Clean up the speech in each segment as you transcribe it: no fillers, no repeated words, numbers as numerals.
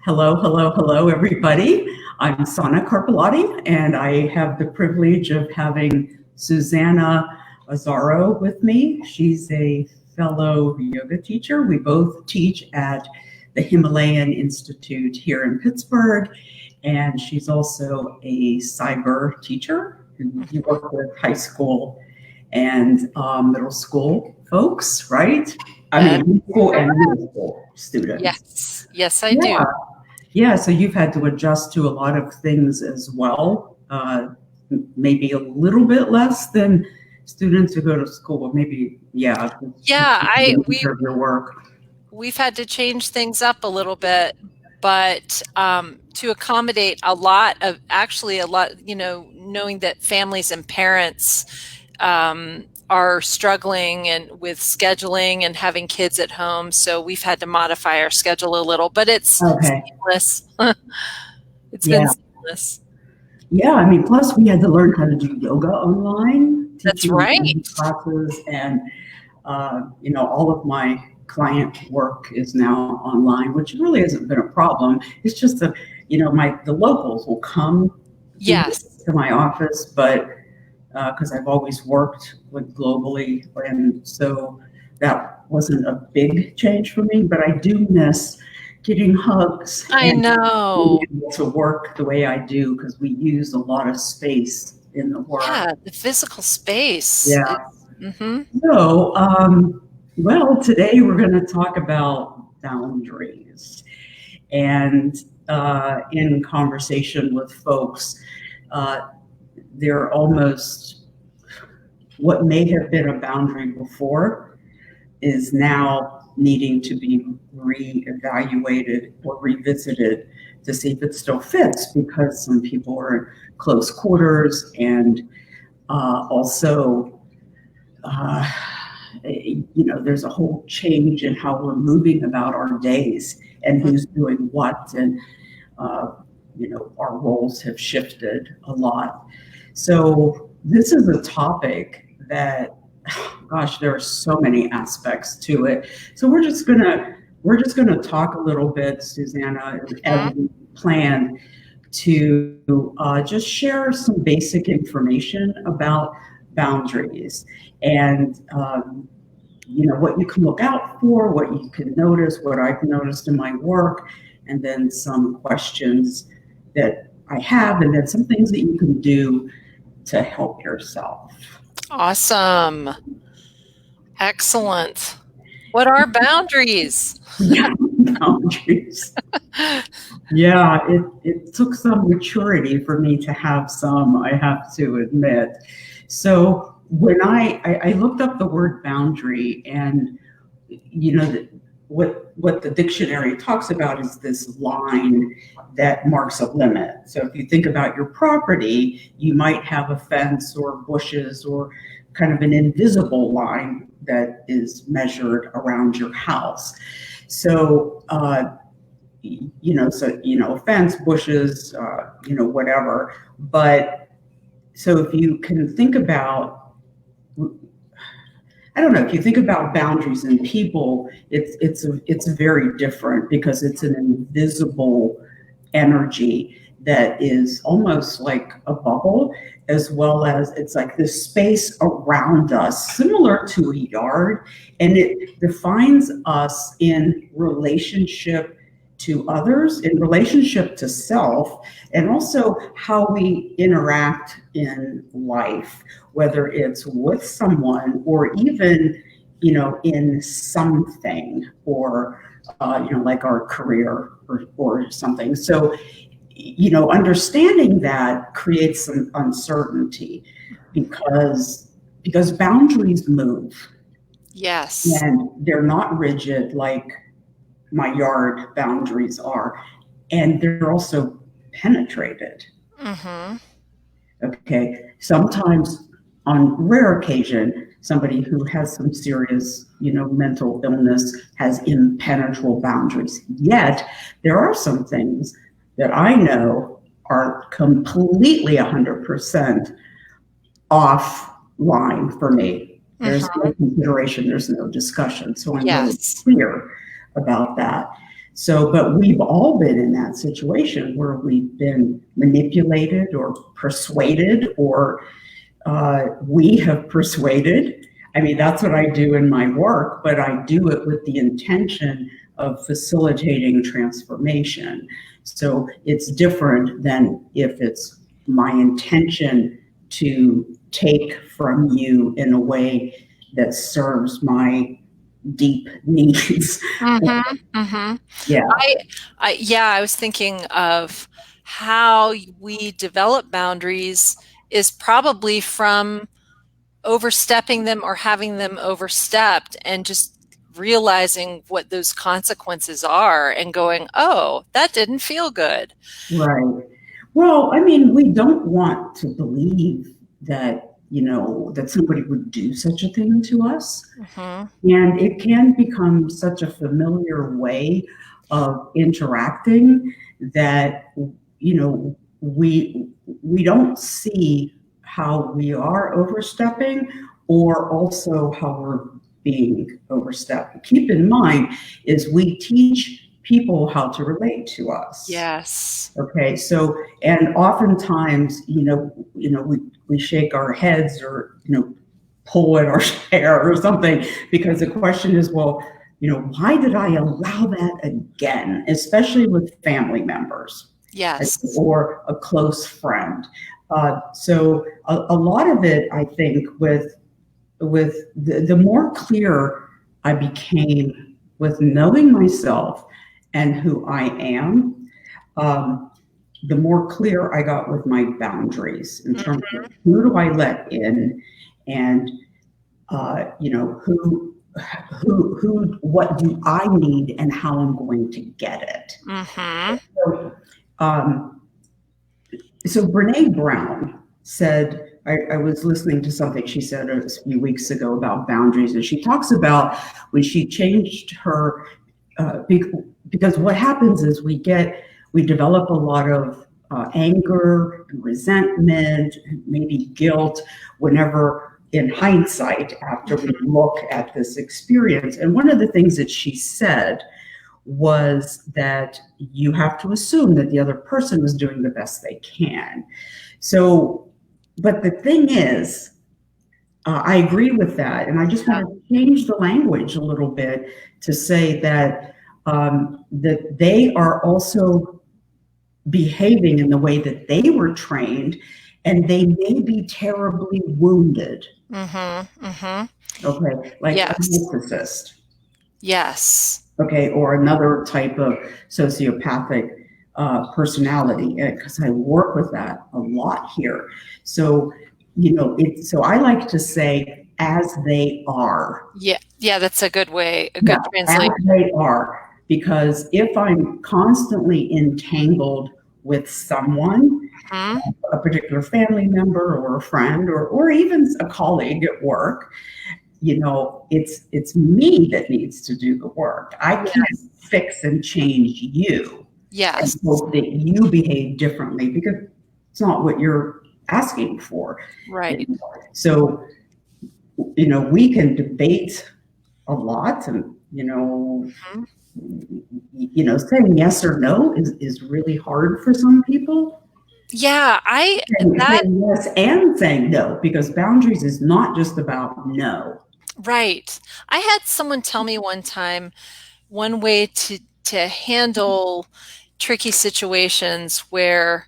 Hello, everybody. I'm Sana Carpellotti, and I have the privilege of having Susanna Azzaro with me. She's a fellow yoga teacher. We both teach at the Himalayan Institute here in Pittsburgh, and she's also a cyber teacher. You work with high school and middle school folks, right? Middle school and middle school students. Yes, I do. Yeah, so you've had to adjust to a lot of things as well, maybe a little bit less than students who go to school, or maybe, your work. We've had to change things up a little bit, but to accommodate a lot, knowing that families and parents are struggling and with scheduling and having kids at home. So we've had to modify our schedule a little, but it's seamless. It's been seamless. Yeah, plus we had to learn how to do yoga online. That's right. Classes and, all of my client work is now online, which really hasn't been a problem. It's just the locals will come to my office, but because I've always worked globally, and so that wasn't a big change for me, but I do miss getting hugs. I know. To work the way I do, because we use a lot of space in the work. Yeah, the physical space. Yeah. So, today we're going to talk about boundaries. And in conversation with folks, they're almost, what may have been a boundary before is now needing to be reevaluated or revisited to see if it still fits, because some people are in close quarters, and also there's a whole change in how we're moving about our days and who's doing what, and our roles have shifted a lot. So this is a topic that, there are so many aspects to it. So we're just gonna talk a little bit, Susanna, as we planned to just share some basic information about boundaries and what you can look out for, what you can notice, what I've noticed in my work, and then some questions that I have, and then some things that you can do to help yourself. Awesome. Excellent. What are boundaries? Boundaries. Yeah, it took some maturity for me to have some, I have to admit. So when I looked up the word boundary, and what the dictionary talks about is this line that marks a limit. So if you think about your property, you might have a fence or bushes or kind of an invisible line that is measured around your house. So, a fence, bushes, whatever. But so if you can think about, if you think about boundaries in people, it's very different, because it's an invisible energy that is almost like a bubble, as well as it's like this space around us, similar to a yard, and it defines us in relationship to others, in relationship to self, and also how we interact in life, whether it's with someone or even, in something, or, like our career or something. So, understanding that creates some uncertainty, because boundaries move. Yes. And they're not rigid like my yard boundaries are, and they're also penetrated. Okay, sometimes, on rare occasion, somebody who has some serious, mental illness has impenetrable boundaries. Yet there are some things that I know are completely 100% offline for me. There's no consideration, there's no discussion. So I'm really clear about that. So, but we've all been in that situation where we've been manipulated or persuaded, or we have persuaded. I mean, that's what I do in my work, but I do it with the intention of facilitating transformation. So it's different than if it's my intention to take from you in a way that serves my deep needs. Mm-hmm, mm-hmm. Yeah. I was thinking of how we develop boundaries is probably from overstepping them or having them overstepped, and just realizing what those consequences are and going, oh, that didn't feel good. Right. Well, I mean, we don't want to believe that, that somebody would do such a thing to us. Mm-hmm. And it can become such a familiar way of interacting that, we don't see how we are overstepping, or also how we're being overstepped. Keep in mind is we teach people how to relate to us. Yes. Okay. So, and oftentimes, we shake our heads, or, pull at our hair or something, because the question is, well, why did I allow that again, especially with family members? Yes. Or a close friend. So a lot of it, I think, with the more clear I became with knowing myself and who I am, the more clear I got with my boundaries in terms of who do I let in, and what do I need and how I'm going to get it. Mm-hmm. So Brene Brown said, I was listening to something she said a few weeks ago about boundaries, and she talks about when she changed her, because what happens is we develop a lot of anger and resentment, and maybe guilt, whenever in hindsight, after we look at this experience. And one of the things that she said was that you have to assume that the other person is doing the best they can. So, but the thing is, I agree with that. And I just want to change the language a little bit to say that, that they are also behaving in the way that they were trained, and they may be terribly wounded. Mm-hmm. Mm-hmm. Okay, like a narcissist. Yes. Okay, or another type of sociopathic personality, because I work with that a lot here. So, so I like to say, as they are. Yeah, that's a good way, a good translation. As they are, because if I'm constantly entangled with someone, a particular family member or a friend, or even a colleague at work, it's me that needs to do the work. I can't fix and change you. Yes. And hope that you behave differently, because it's not what you're asking for. Right. So, we can debate a lot, and, saying yes or no is really hard for some people. Yeah, saying yes and saying no, because boundaries is not just about no. Right. I had someone tell me one time, one way to handle tricky situations where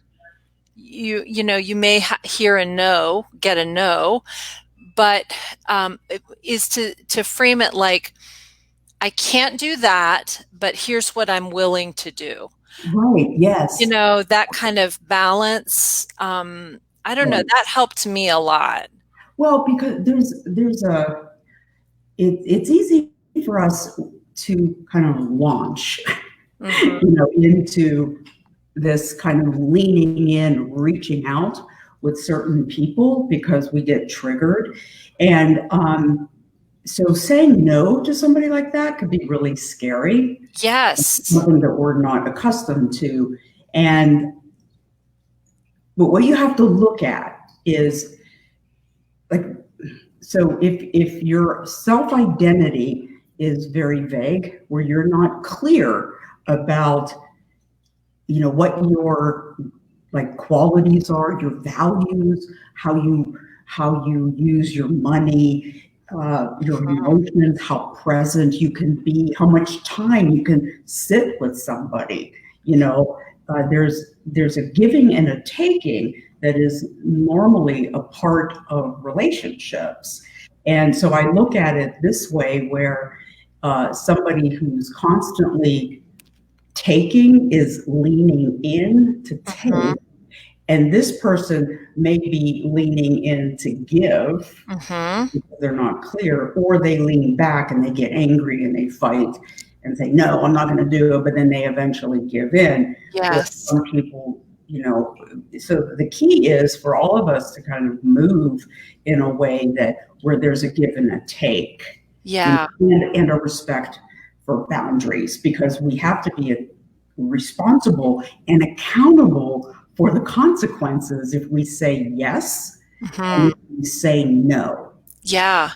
you may hear a no, get a no, but is to frame it like, I can't do that, but here's what I'm willing to do. Right. Yes. That kind of balance. I don't know. That helped me a lot. Well, because it's easy for us to kind of launch, into this kind of leaning in, reaching out with certain people because we get triggered. And so saying no to somebody like that could be really scary. Yes. Something that we're not accustomed to. But what you have to look at is, like, so if your self-identity is very vague, where you're not clear about, what your like qualities are, your values, how you use your money, your emotions, how present you can be, how much time you can sit with somebody. There's a giving and a taking that is normally a part of relationships. And so I look at it this way, where somebody who's constantly taking is leaning in to take, and this person may be leaning in to give because they're not clear, or they lean back and they get angry and they fight and say, no, I'm not going to do it, but then they eventually give in. Yes. Some people, so the key is for all of us to kind of move in a way that where there's a give and a take. Yeah. And a respect for boundaries, because we have to be responsible and accountable for the consequences if we say yes and if we say no. Yeah.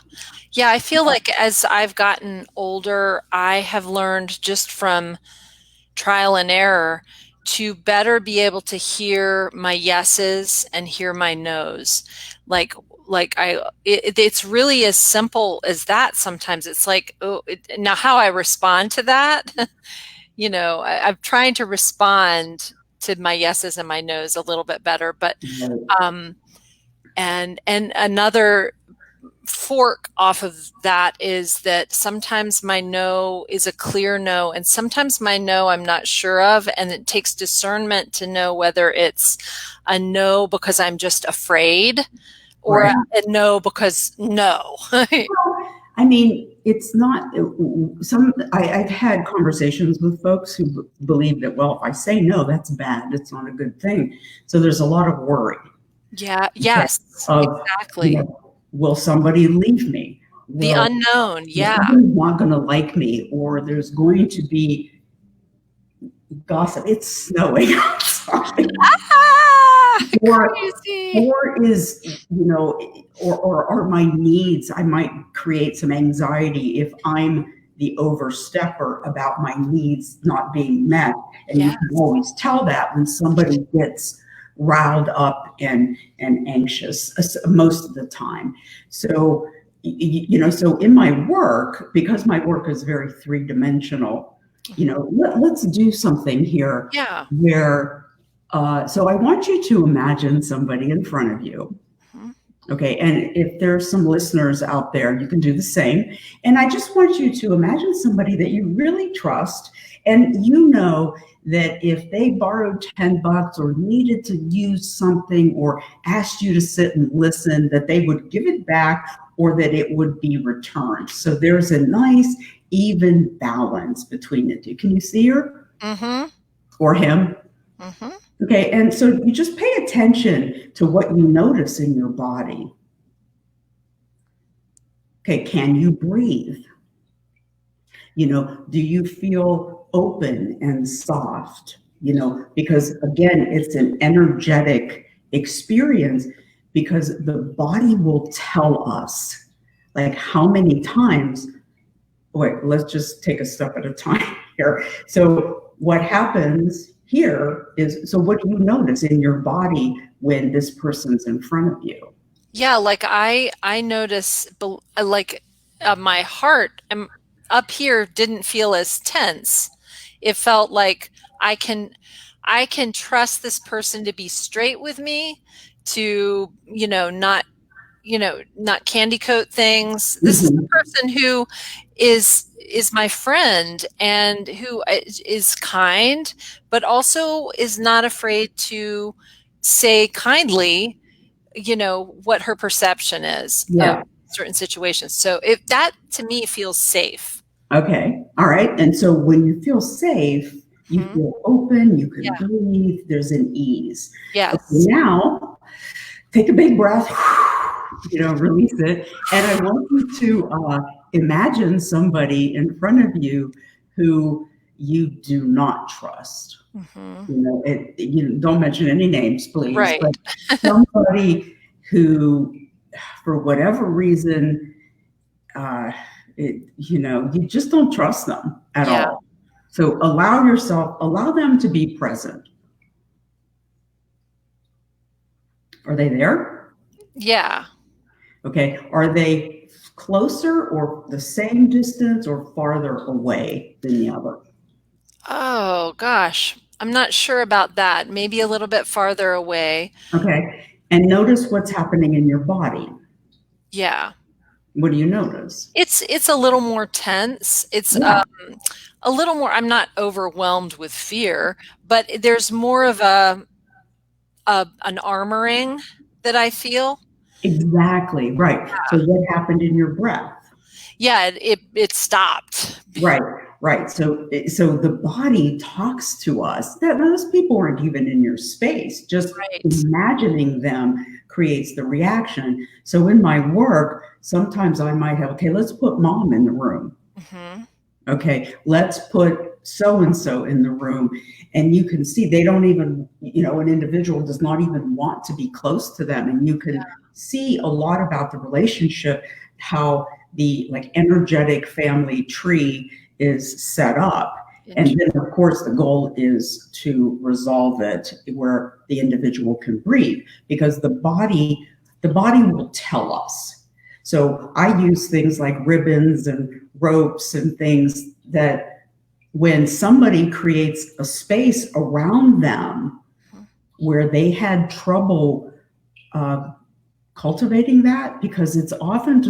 Yeah, I feel like as I've gotten older, I have learned just from trial and error to better be able to hear my yeses and hear my nos. It's really as simple as that. Sometimes it's like, now how I respond to that, I'm trying to respond to my yeses and my nos a little bit better. But, and another fork off of that is that sometimes my no is a clear no, and sometimes my no I'm not sure of, and it takes discernment to know whether it's a no because I'm just afraid or a no because no. I mean, it's not I've had conversations with folks who believe that, well, if I say no, that's bad. It's not a good thing. So there's a lot of worry. Yeah. Yes, exactly. Will somebody leave me? The unknown. Yeah. Somebody's not going to like me, or there's going to be gossip. It's snowing outside. Or is, or are my needs, I might create some anxiety if I'm the overstepper about my needs not being met. And you can always tell that when somebody gets riled up and anxious most of the time. So, so in my work, because my work is very three-dimensional, let's do something here where, so I want you to imagine somebody in front of you. Okay. And if there's some listeners out there, you can do the same. And I just want you to imagine somebody that you really trust, and that if they borrowed $10 or needed to use something or asked you to sit and listen, that they would give it back or that it would be returned. So there's a nice even balance between the two. Can you see her? Or him? Okay, and so you just pay attention to what you notice in your body. Okay, can you breathe? Do you feel open and soft? Because again, it's an energetic experience, because the body will tell us, like, how many times. Wait, let's just take a step at a time here. So what happens here is, so what do you notice in your body when this person's in front of you? Yeah, like I notice, like my heart up here didn't feel as tense. It felt like I can trust this person to be straight with me, to not candy coat things. This is a person who is my friend and who is kind, but also is not afraid to say kindly, what her perception is of certain situations. So if that, to me, feels safe. Okay. All right. And so when you feel safe, you feel open, you can breathe, there's an ease. Yes. Okay, now take a big breath, release it. And I want you to imagine somebody in front of you who you do not trust. Don't mention any names, please. Right. But somebody who, for whatever reason, you just don't trust them at all. So allow them to be present. Are they there? Yeah. Okay. Are they closer or the same distance or farther away than the other? Oh, gosh. I'm not sure about that. Maybe a little bit farther away. Okay. And notice what's happening in your body. Yeah. What do you notice? It's a little more tense. It's Yeah, a little more, I'm not overwhelmed with fear, but there's more of an armoring that I feel. exactly. Right. So what happened in your breath? Yeah, it stopped. Right, right. So the body talks to us. That those people aren't even in your space. Just Right. imagining them creates the reaction. So in my work, sometimes I might have, okay, let's put mom in the room. Mm-hmm. Okay, let's put so and so in the room. And you can see they don't even, an individual does not even want to be close to them. And you can see a lot about the relationship, how the energetic family tree is set up. And then of course the goal is to resolve it where the individual can breathe, because the body will tell us. So I use things like ribbons and ropes and things that when somebody creates a space around them where they had trouble cultivating that, because it's often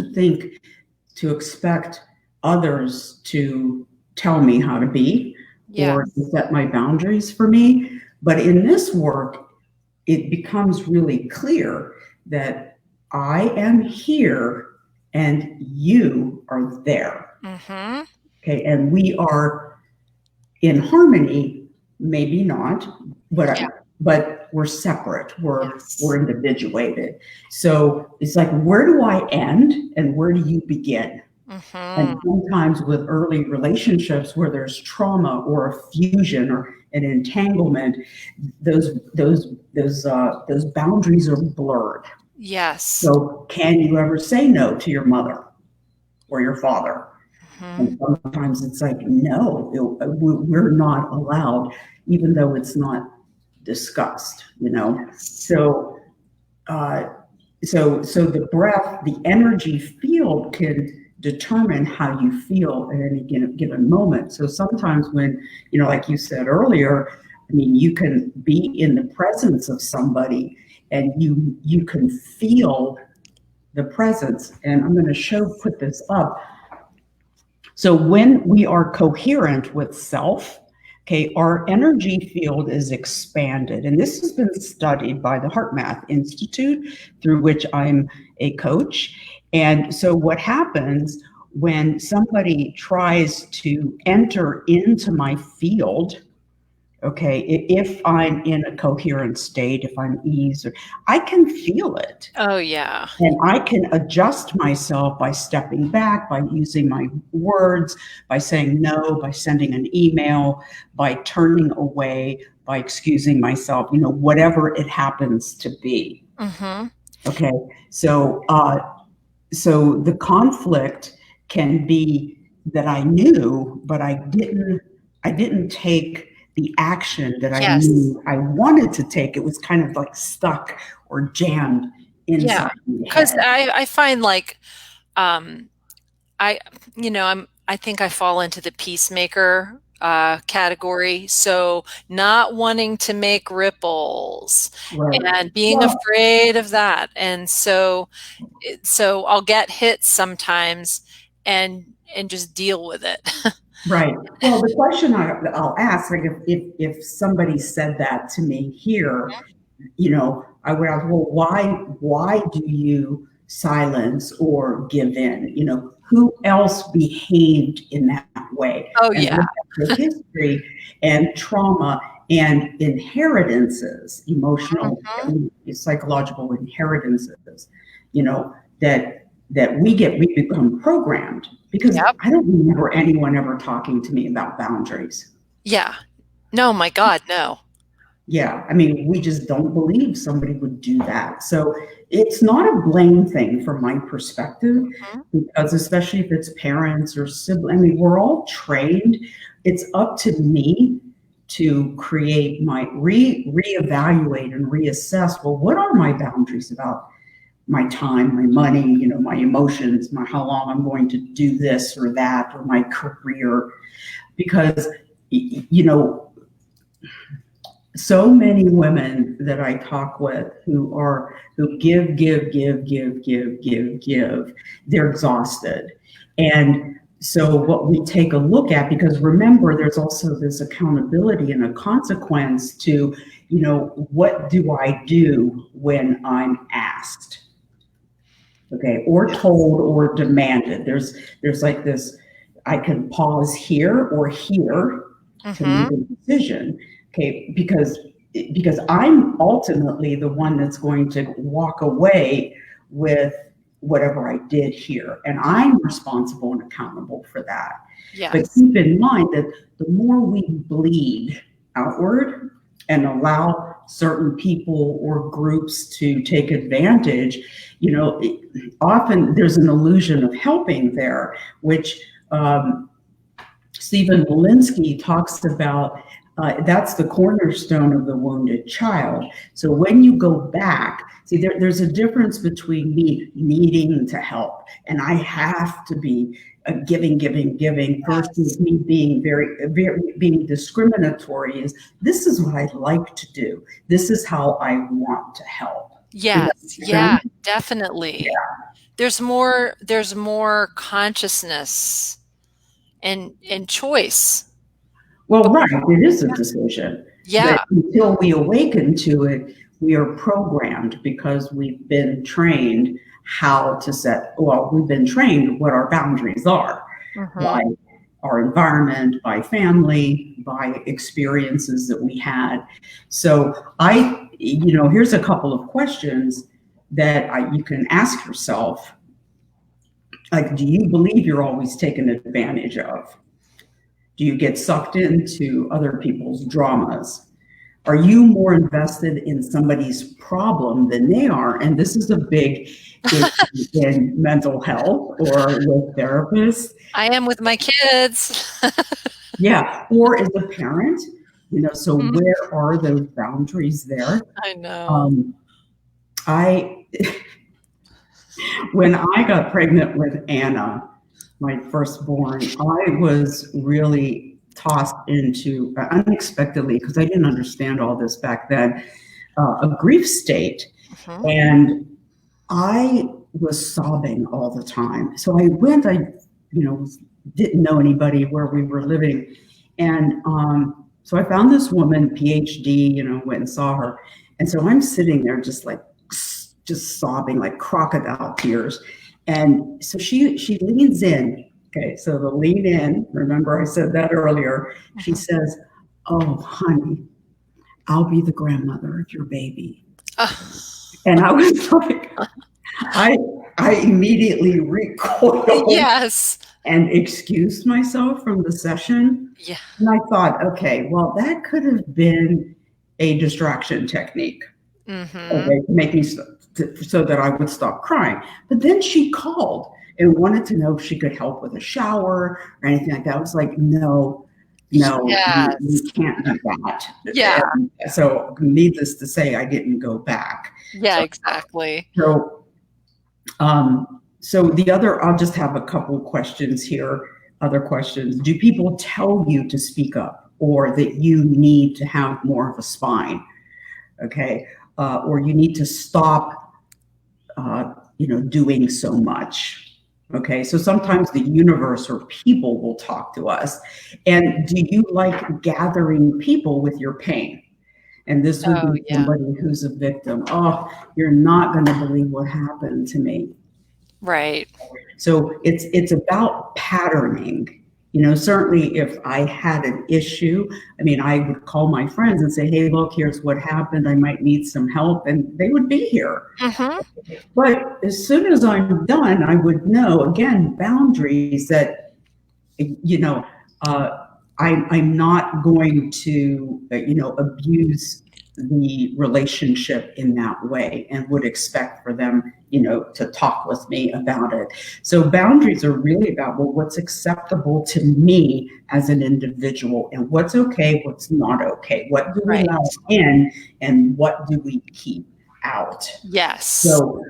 to expect others to tell me how to be or to set my boundaries for me. But in this work, it becomes really clear that I am here and you are there. Mm-hmm. Okay, and we are in harmony, maybe not, but we're separate. We're individuated. So it's like, where do I end and where do you begin? Mm-hmm. And sometimes with early relationships where there's trauma or a fusion or an entanglement, those boundaries are blurred. Yes. So can you ever say no to your mother or your father? Mm-hmm. And sometimes it's like, no, we're not allowed, even though it's not discussed, So the breath, the energy field can determine how you feel at any given moment. So sometimes when, like you said earlier, I mean, you can be in the presence of somebody and you can feel the presence. And I'm going to put this up. So when we are coherent with self, okay, our energy field is expanded. And this has been studied by the HeartMath Institute, through which I'm a coach. And so what happens when somebody tries to enter into my field, okay, if I'm in a coherent state, if I'm ease, I can feel it. Oh, yeah. And I can adjust myself by stepping back, by using my words, by saying no, by sending an email, by turning away, by excusing myself, whatever it happens to be. Mm-hmm. Okay, so the conflict can be that I knew, but I didn't take the action that I knew I wanted to take. It was kind of like stuck or jammed inside. Because I find like I think I fall into the peacemaker category. So not wanting to make ripples and being afraid of that. And so I'll get hit sometimes and just deal with it. Right. Well, the question I'll ask, like if somebody said that to me here, I would ask, well, why do you silence or give in? Who else behaved in that way? Oh, yeah. The history and trauma and inheritances, emotional, psychological inheritances, that we become programmed, because I don't remember anyone ever talking to me about boundaries. Yeah. No, my God, no. Yeah, I mean, we just don't believe somebody would do that. So it's not a blame thing from my perspective, because especially if it's parents or siblings, I mean, we're all trained it's up to me to create my reevaluate and reassess, well, what are my boundaries about my time, my money, my emotions, how long I'm going to do this or that, or my career. Because, so many women that I talk with who give, they're exhausted. And so what we take a look at, because remember, there's also this accountability and a consequence to, what do I do when I'm asked? Okay, or told or demanded. There's like this, I can pause here or here to make a decision. Okay, because I'm ultimately the one that's going to walk away with whatever I did here, and I'm responsible and accountable for that. Yes. But keep in mind that the more we bleed outward and allow certain people or groups to take advantage, often there's an illusion of helping there, which Stephen Walensky talks about. That's the cornerstone of the wounded child. So when you go back, see, there's a difference between me needing to help and I have to be giving versus me being being discriminatory. Is this is what I like to do. This is how I want to help. Yes, yeah, definitely. Yeah. There's more consciousness and choice. Well, right, it is a decision. Yeah. But until we awaken to it, we are programmed because we've been trained we've been trained what our boundaries are by our environment, by family, by experiences that we had. So here's a couple of questions that you can ask yourself. Like, do you believe you're always taken advantage of? Do you get sucked into other people's dramas? Are you more invested in somebody's problem than they are? And this is a big issue in mental health or with therapists. I am with my kids. Yeah, or as a parent, so where are those boundaries there? I know. When I got pregnant with Anna, my firstborn, I was really tossed into, unexpectedly, because I didn't understand all this back then, a grief state. And I was sobbing all the time. So I went, didn't know anybody where we were living. And so I found this woman, PhD, went and saw her. And so I'm sitting there just sobbing, like crocodile tears. And so she leans in. Okay, so the lean in, remember I said that earlier. She says, "Oh, honey, I'll be the grandmother of your baby." And I was like, I immediately recoiled. Yes. And excused myself from the session. Yeah. And I thought, okay, well, that could have been a distraction technique. Okay, to make me so that I would stop crying. But then she called and wanted to know if she could help with a shower or anything like that. I was like, no, yes. you can't do that. Yeah. And so needless to say, I didn't go back. Yeah, exactly. So the other, I'll just have a couple of questions here. Other questions. Do people tell you to speak up or that you need to have more of a spine? Okay. Or you need to stop, doing so much. Okay. So sometimes the universe or people will talk to us. And do you like gathering people with your pain? And this would be somebody who's a victim. Oh, you're not going to believe what happened to me. Right. So it's about patterning. Certainly if I had an issue, I would call my friends and say, hey, look, here's what happened. I might need some help. And they would be here. But as soon as I'm done, I would know, again, boundaries that, I'm not going to, abuse the relationship in that way and would expect for them, to talk with me about it. So boundaries are really about, well, what's acceptable to me as an individual and what's okay, what's not okay. What do we allow in and what do we keep out? Yes. So,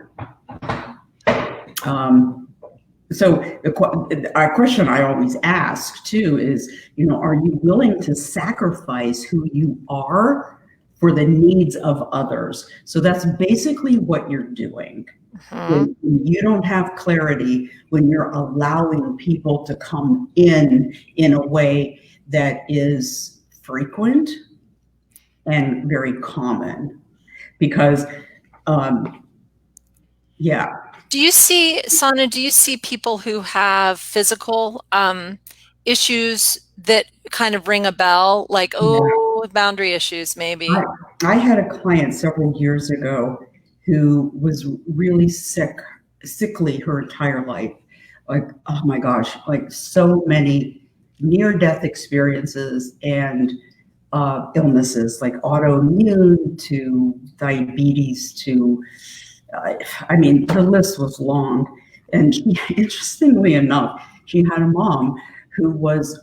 a question I always ask too is, are you willing to sacrifice who you are for the needs of others? So that's basically what you're doing. When you don't have clarity, when you're allowing people to come in a way that is frequent and very common, because, yeah. Sana, do you see people who have physical issues that kind of ring a bell, like, boundary issues maybe? I had a client several years ago who was really sickly her entire life. Like, oh my gosh, like so many near-death experiences and illnesses, like autoimmune to diabetes to, the list was long. And interestingly enough, she had a mom who was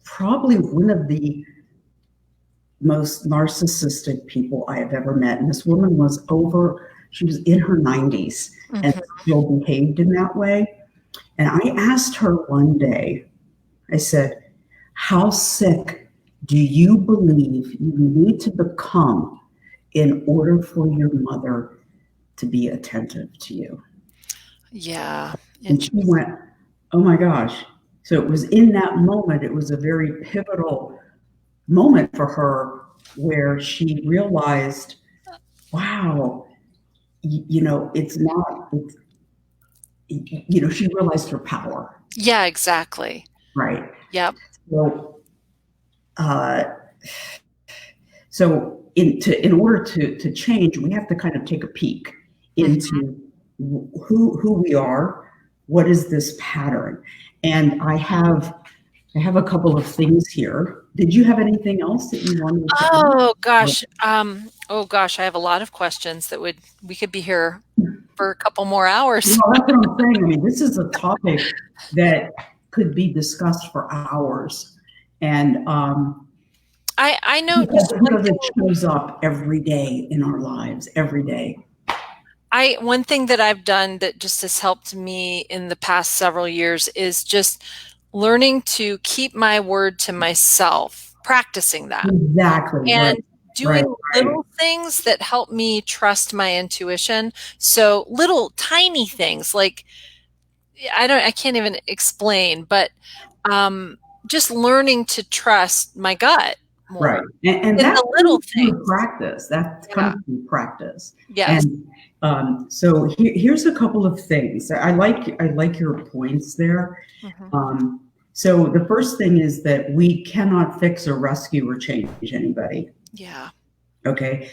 probably one of the most narcissistic people I have ever met. And this woman she was in her 90s and still behaved in that way. And I asked her one day, I said, how sick do you believe you need to become in order for your mother to be attentive to you? Yeah. And she went, oh my gosh. So it was in that moment, it was a very pivotal moment for her where she realized, wow, it's not, she realized her power. Yeah, exactly. Right. Yep. So in order to change, we have to kind of take a peek into who we are, what is this pattern? And I have a couple of things here. Did you have anything else that you wanted to Oh gosh. I have a lot of questions that we could be here for a couple more hours. Well, that's what I'm saying. This is a topic that could be discussed for hours. And I know because it shows up every day in our lives, every day. One thing that I've done that just has helped me in the past several years is just learning to keep my word to myself, practicing that. Exactly. And doing little things that help me trust my intuition. So little tiny things like, I can't even explain, but just learning to trust my gut more. Right. And that's the little things. Practice. That comes from practice. Yes. And so here's a couple of things. I like your points there. So the first thing is that we cannot fix or rescue or change anybody. Yeah. Okay.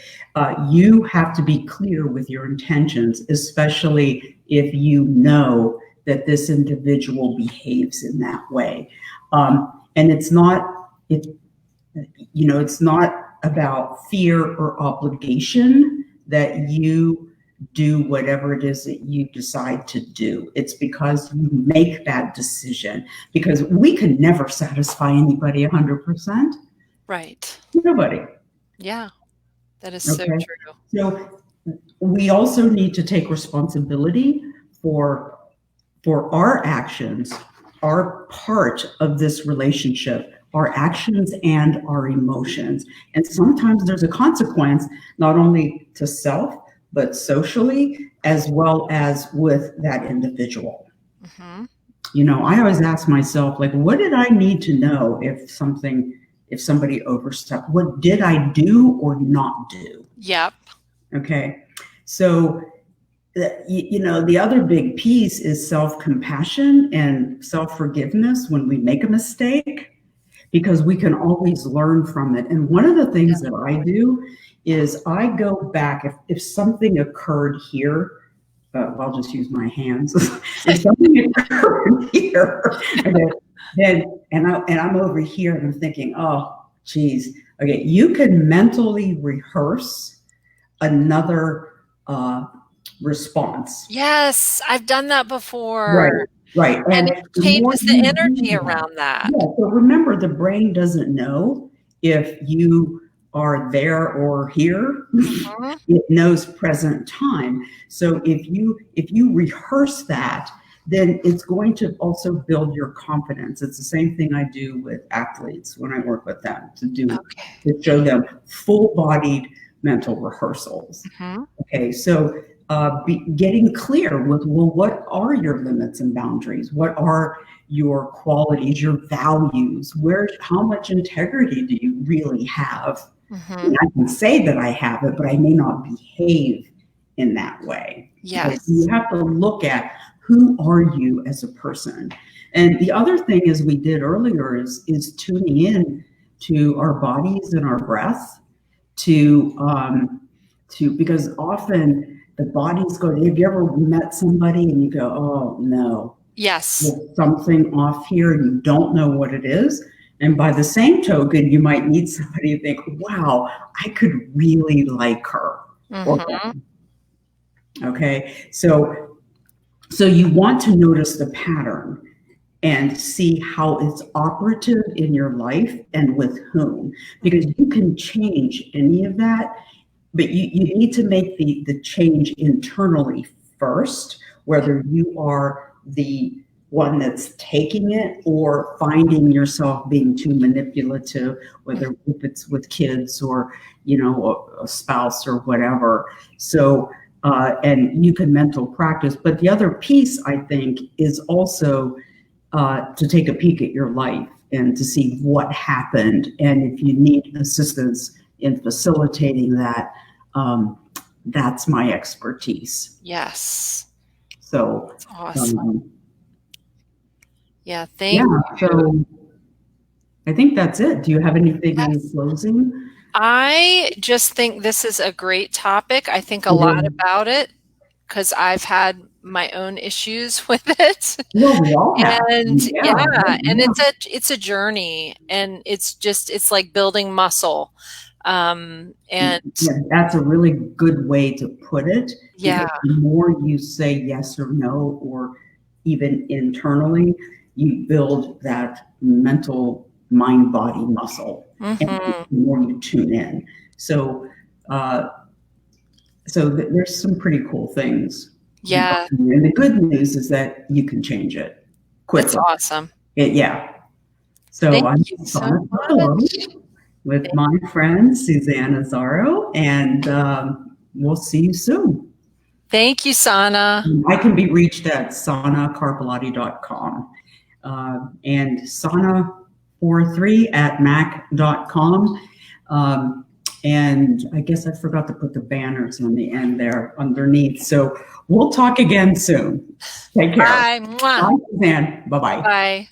You have to be clear with your intentions, especially if you know that this individual behaves in that way. And it's not about fear or obligation that you do whatever it is that you decide to do. It's because you make that decision, because we can never satisfy anybody 100%. Right. Nobody. Yeah, that is so true. So we also need to take responsibility for our actions, our part of this relationship, our actions and our emotions. And sometimes there's a consequence, not only to self, but socially, as well as with that individual. I always ask myself, like, what did I need to know if somebody overstepped? What did I do or not do? Yep. Okay. So, the other big piece is self-compassion and self-forgiveness when we make a mistake, because we can always learn from it. And one of the things that I do is I go back, if something occurred here, I'll just use my hands. If something occurred here, and I'm over here and I'm thinking, oh, geez, Okay, you can mentally rehearse another response. Yes, I've done that Right, before. right. And And it the more changes the you do energy that, around that. yeah, so remember, the brain doesn't know if you are there or here. Mhm. It knows present time. So if you rehearse that, then it's going to also build your confidence. It's the same thing I do with athletes when I work with them Okay. to show them full-bodied mental rehearsals. Mhm. Okay, so getting clear with, well, what are your limits and boundaries? What are your qualities, your values? How much integrity do you really have? And Mhm. I can say that I have it, but I may not behave in that way. Okay, so you Yes. have to look at, who are you as a person? And the other thing, as we did earlier, is tuning in to our bodies and our breath, because often the body's going. Have you ever met somebody and you go, oh no, Yes. there's something off here and you don't know what it is? And by the same token, you might meet somebody and think, wow, I could really like her or Mhm. him. Okay, so you want to notice the pattern and see how it's operative in your life and with whom, because you can change any of that, but you need to make the change internally first, whether you are the one that's taking it or finding yourself being too manipulative, whether if it's with kids or a spouse or whatever. So and you can mental practice, but the other piece, I think, is also to take a peek at your life and to see what happened, and if you need assistance in facilitating that, that's my expertise. Yes. So, That's awesome. Yeah, yeah, thank you. so I think that's it. Do you have anything in Yes. closing? I just think this is a great topic. I think a It lot is. about it because I've had my own issues with it. Well, we all have. And Yeah, yeah, and yeah. it's a journey, and it's like building muscle. And Yeah, that's a really good way to put it, yeah. because the more you say yes or no, or even internally, you build that mental mind body muscle, and the Mhm. more you tune in. So, uh, there's some pretty cool things. Yeah, And the good news is that you can change it it's quickly. awesome. Yeah. So Thank I'm you so Sana Buffalo much. with my friend Suzanne Azaro, and we'll see you soon. Thank you, Sana. I can be reached at sanacarpelati.com, and sana43@mac.com. And I guess I forgot to put the banners on the end there underneath. So we'll talk again soon. Take care. Bye. Mwah. Bye, Suzanne. Bye-bye. Bye.